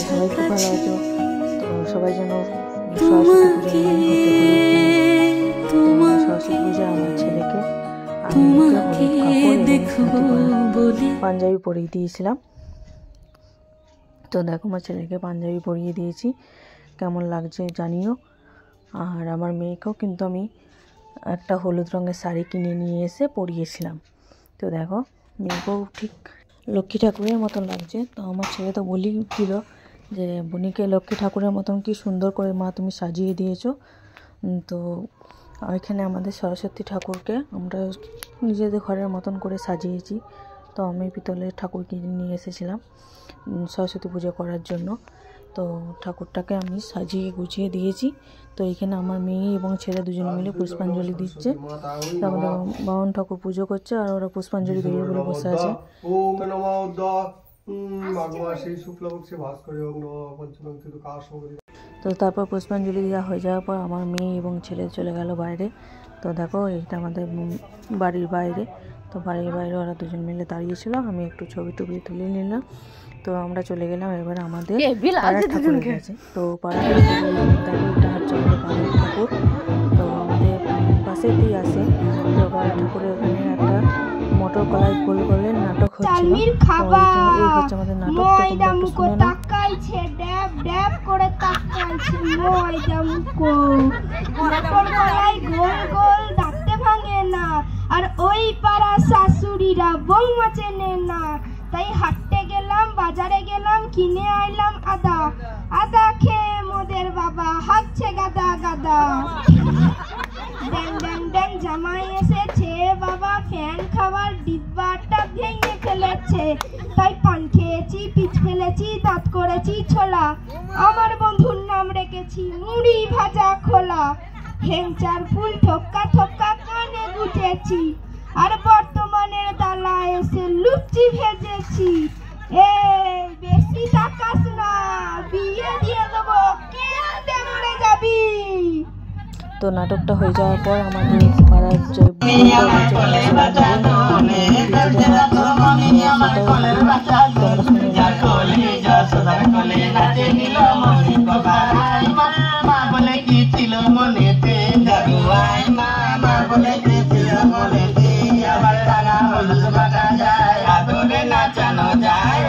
সবাই খুব ভালো আছো। তো সবাই যেন সরস্বতী পূজা আমার ছেলেকে পাঞ্জাবি পরিয়ে দিয়েছিলাম। তো দেখো আমার ছেলেকে পাঞ্জাবি পরিয়ে দিয়েছি, কেমন লাগছে জানিও। আর আমার মেয়েকেও কিন্তু আমি একটা হলুদ রঙের শাড়ি কিনে নিয়ে এসে পরিয়েছিলাম। তো দেখো মেয়েকেও ঠিক লক্ষ্মী ঠাকুরের মতন লাগছে। তো আমার ছেলে তো বলি দিল যে বনিকে লক্ষ্মী ঠাকুরের মতন কি সুন্দর করে মা তুমি সাজিয়ে দিয়েছো। তো ওইখানে আমাদের সরস্বতী ঠাকুরকে আমরা নিজেদের ঘরের মতন করে সাজিয়েছি। তো আমি পিতলের ঠাকুর কিনে নিয়ে এসেছিলাম সরস্বতী পুজো করার জন্য। তো ঠাকুরটাকে আমি সাজিয়ে গুছিয়ে দিয়েছি। তো এখানে আমার মেয়ে এবং ছেলে দুজনে মিলে পুষ্পাঞ্জলি দিচ্ছে। তো আমাদের বামন ঠাকুর পুজো করছে আর ওরা পুষ্পাঞ্জলি দিয়ে বলে বসে আছে। তো তারপর পুষ্পাঞ্জলি দেওয়া হয়ে যাওয়ার পর আমার মেয়ে এবং ছেলে চলে গেল বাইরে। তো দেখো এটা আমাদের বাড়ির বাইরে। তো বাড়ির বাইরে ওরা দুজন মিলে দাঁড়িয়েছিল, আমি একটু ছবি টবি তুলে নিলাম। তো আমরা চলে গেলাম এবার আমাদের পাড়ার ঠাকুরের কাছে। তো পাড়ার ঠাকুর এটা হচ্ছে আমাদের পাড়ার ঠাকুর। তো আমাদের পাশেতেই আসে। তো পাড়ার ঠাকুরের ওখানে একটা মটর কলাই গোল গোলের নাটক হচ্ছিল। এই হচ্ছে আমাদের নাটক। আর ওই পাড়া শাশুড়িরা বৌমা চেনে না, তাই হাঁটতে গেলাম, বাজারে গেলাম, কিনে আইলাম আদা। আদা খেয়ে মোদের বাবা হাঁকছে গাদা গাদা। ড্যাং ড্যাং ড্যাং জামাই এসেছে বাবা, ফ্যান খাবার ডিব্বাটা ভেঙে ফেলেছে। তাই পান খেয়েছি, পিচ ফেলেছি, দাঁত করেছি ছোলা। আমার বন্ধুর নাম রেখেছি মুড়ি ভাজা খোলা। হেংচার ফুল ঠোক্কা ঠোক্কা কানে গুজেছি, আর বর্তমানের দালা এসে লুচি ভেজেছি। এই বেশি তাকাস না, বিয়ে দিয়ে দেবো, কেঁদে মরে যাবি। তো নাটকটা হয়ে যাওয়ার পর আমাদের পাড়ার যে নাচানো যায়